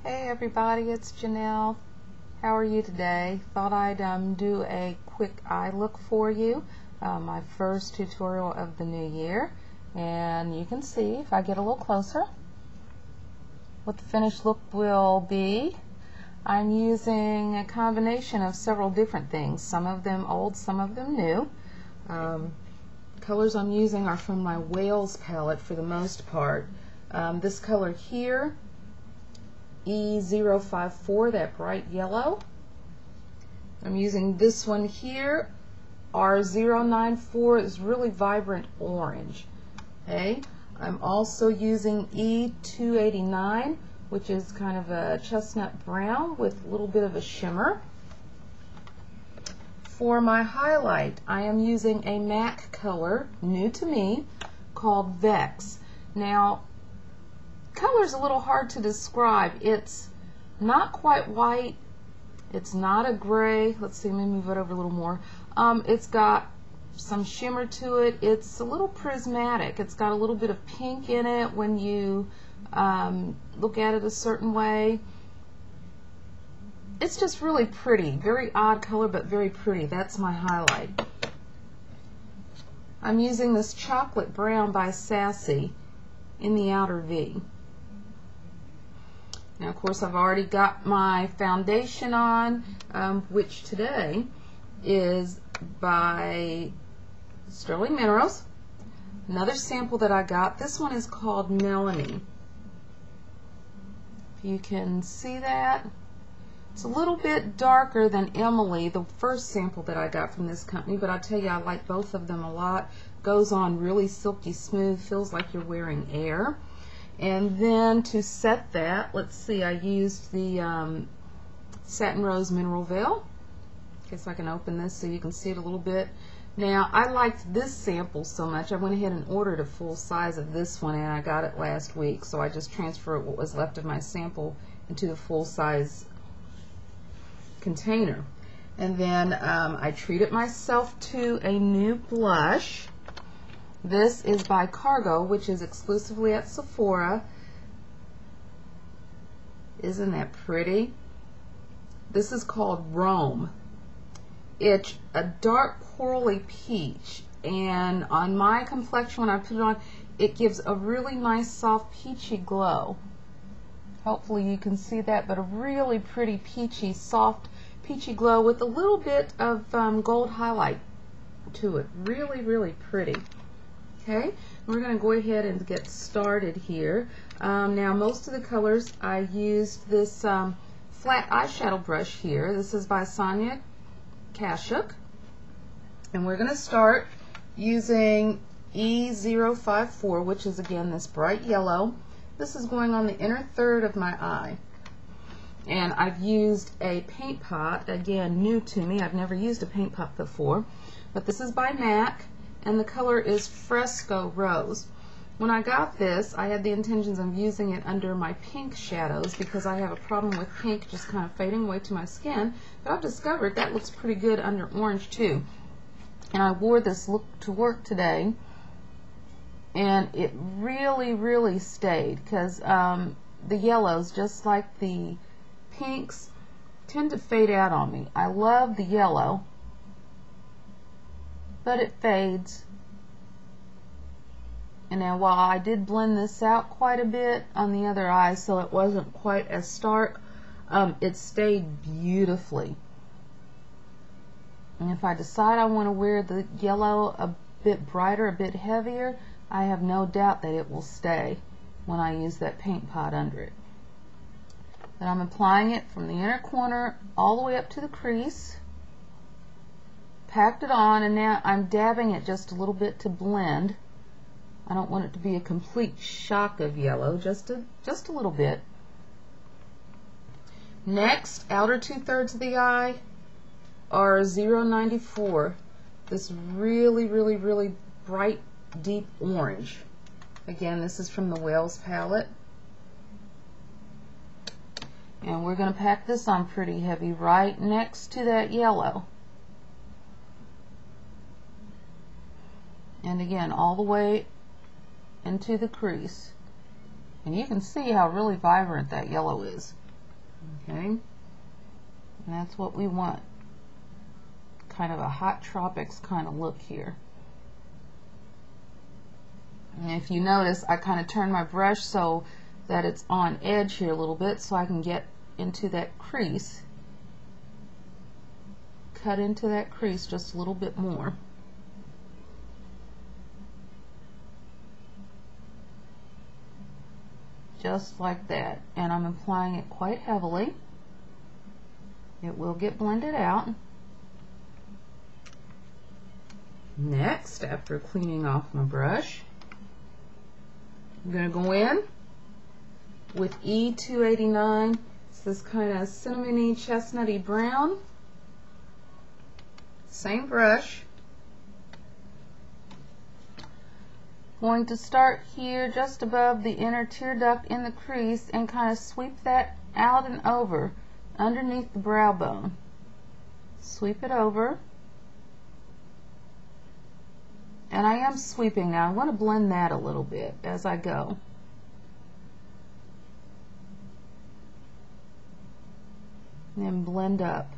Hey everybody, it's Janelle. How are you today? Thought I'd do a quick eye look for you. My first tutorial of the new year. And you can see, if I get a little closer, what the finished look will be. I'm using a combination of several different things, some of them old, some of them new. Colors I'm using are from my Wales palette for the most part. This color here, E054, that bright yellow. I'm using this one here, R094, is really vibrant orange. Okay, I'm also using E289, which is kind of a chestnut brown with a little bit of a shimmer. For my highlight, I am using a MAC color, new to me, called Vex. Now, color's a little hard to describe. It's not quite white, it's not a gray. Let's see, let me move it over a little more. It's got some shimmer to it. It's a little prismatic. It's got a little bit of pink in it when you look at it a certain way. It's just really pretty. Very odd color, but very pretty. That's my highlight. I'm using this chocolate brown by Sassy in the outer V. Now, of course, I've already got my foundation on, which today is by Sterling Minerals. Another sample that I got, this one is called Melanie. If you can see that, it's a little bit darker than Emily, the first sample that I got from this company, but I tell you, I like both of them a lot. Goes on really silky smooth, feels like you're wearing air. And then to set that, let's see, I used the Satin Rose Mineral Veil. I guess I can open this so you can see it a little bit. Now, I liked this sample so much, I went ahead and ordered a full size of this one, and I got it last week, so I just transferred what was left of my sample into the full size container. And then I treated myself to a new blush. This is by Cargo, which is exclusively at Sephora. Isn't that pretty? This is called Rome. It's a dark corally peach, and on my complexion, when I put it on, it gives a really nice soft peachy glow. Hopefully you can see that, but a really pretty peachy, soft peachy glow with a little bit of gold highlight to it. Really, really pretty. Okay, we're going to go ahead and get started here. Now, most of the colors, I used this flat eyeshadow brush here. This is by Sonia Kashuk. And we're going to start using E054, which is, again, this bright yellow. This is going on the inner third of my eye. And I've used a paint pot, again, new to me. I've never used a paint pot before. But this is by MAC. And the color is Fresco Rose. When I got this, I had the intentions of using it under my pink shadows because I have a problem with pink just kind of fading away to my skin. But I've discovered that looks pretty good under orange too. And I wore this look to work today, and it really, really stayed because the yellows, just like the pinks, tend to fade out on me. I love the yellow, but it fades. And now, while I did blend this out quite a bit on the other eye so it wasn't quite as stark, it stayed beautifully. And if I decide I want to wear the yellow a bit brighter, a bit heavier, I have no doubt that it will stay when I use that paint pot under it. But I'm applying it from the inner corner all the way up to the crease. Packed it on, and now I'm dabbing it just a little bit to blend. I don't want it to be a complete shock of yellow, just a little bit. Next, outer 2/3 of the eye are 094. This really, really, really bright, deep orange. Again, this is from the Wales palette. And we're going to pack this on pretty heavy right next to that yellow. And again, all the way into the crease. And you can see how really vibrant that yellow is. Okay, and that's what we want. Kind of a hot tropics kind of look here. And if you notice, I kind of turn my brush so that it's on edge here a little bit so I can get into that crease. Cut into that crease just a little bit more. Just like that. And I'm applying it quite heavily. It will get blended out. Next, after cleaning off my brush, I'm going to go in with E289. It's this kind of cinnamony, chestnutty brown. Same brush. Going to start here just above the inner tear duct in the crease and kind of sweep that out and over underneath the brow bone. Sweep it over. And I am sweeping now. I want to blend that a little bit as I go. And then blend up.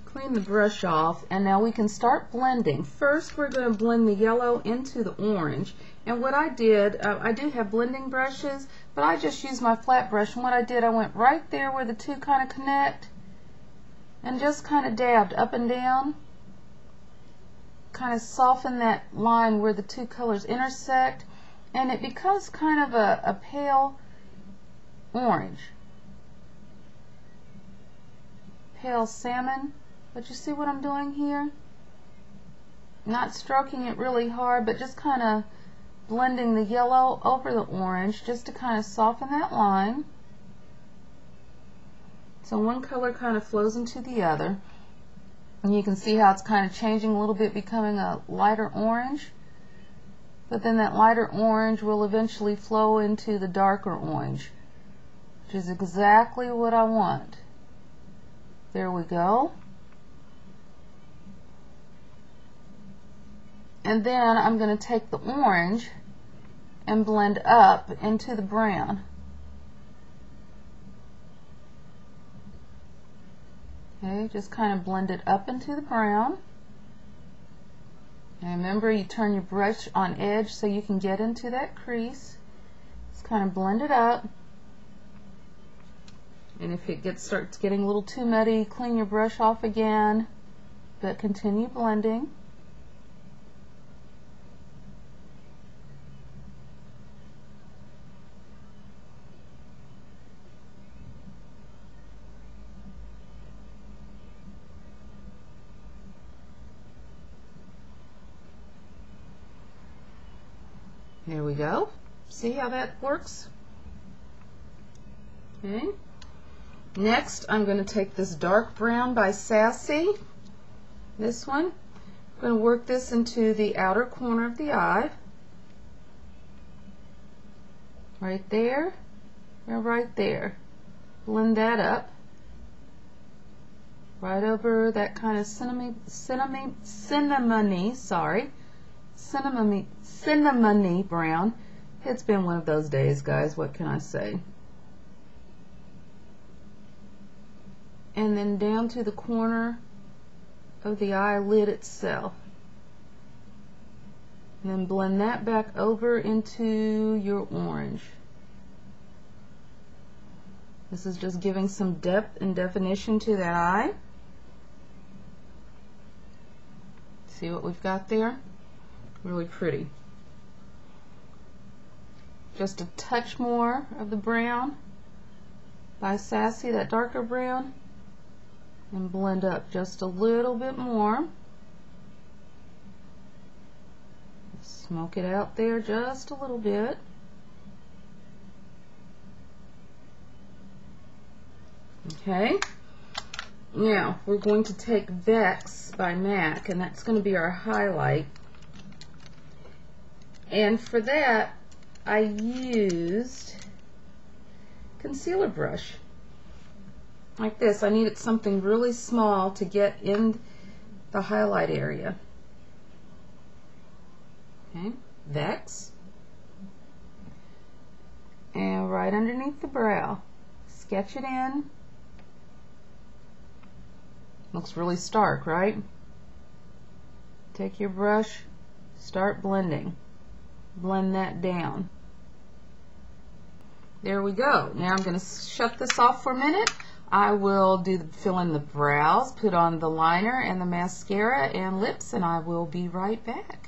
Clean the brush off, and now we can start blending. First, we're going to blend the yellow into the orange. And what I did, I do have blending brushes, but I just used my flat brush. And what I did, I went right there where the two kind of connect and just kind of dabbed up and down. Kind of soften that line where the two colors intersect, and it becomes kind of a pale orange. Pale salmon. But you see what I'm doing here? Not stroking it really hard, but just kind of blending the yellow over the orange just to kind of soften that line. So one color kind of flows into the other. And you can see how it's kind of changing a little bit, becoming a lighter orange. But then that lighter orange will eventually flow into the darker orange, which is exactly what I want. There we go. And then I'm going to take the orange and blend up into the brown. Okay, just kind of blend it up into the brown. And remember, you turn your brush on edge so you can get into that crease. Just kind of blend it up. And if it starts getting a little too muddy, clean your brush off again, but continue blending. There we go. See how that works? Okay. Next, I'm going to take this dark brown by Sassy. This one. I'm going to work this into the outer corner of the eye. Right there. And right there. Blend that up. Right over that kind of cinnamony, cinnamony brown. It's been one of those days, guys. What can I say? And then down to the corner of the eyelid itself. And then blend that back over into your orange. This is just giving some depth and definition to that eye. See what we've got there? Really pretty. Just a touch more of the brown by Sassy, that darker brown, and blend up just a little bit more. Smoke it out there just a little bit. Okay, now we're going to take Vex by MAC, and that's going to be our highlight. And for that, I used concealer brush like this. I needed something really small to get in the highlight area. Okay, Vex, and right right underneath the brow. Sketch it in. Looks really stark, right? Take your brush, start blending. Blend that down. There we go. Now I'm going to shut this off for a minute. I will fill in the brows, put on the liner and the mascara and lips, and I will be right back.